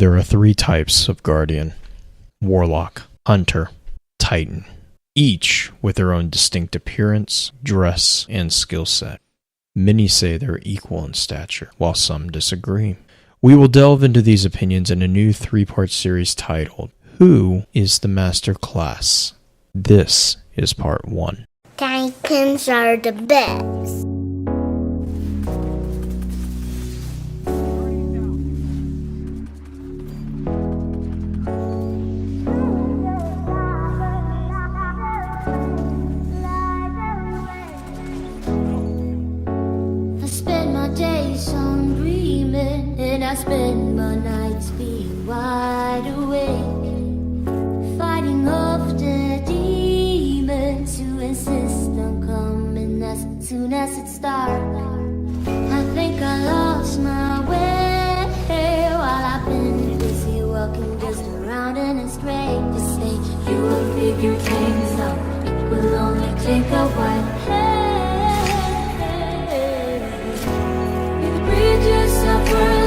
There are 3 types of guardian: warlock, hunter, titan, each with their own distinct appearance, dress, and skill set. Many say they're equal in stature, while some disagree. We will delve into these opinions in a new 3-part series titled, Who is the Master Class? This is part 1. Titans are the best. I spend my nights being wide awake, fighting off the demons who insist on coming as soon as it's dark. I think I lost my way while I've been busy walking just around in a straight. To say you will figure things out, it will only take a while. You breathe yourself for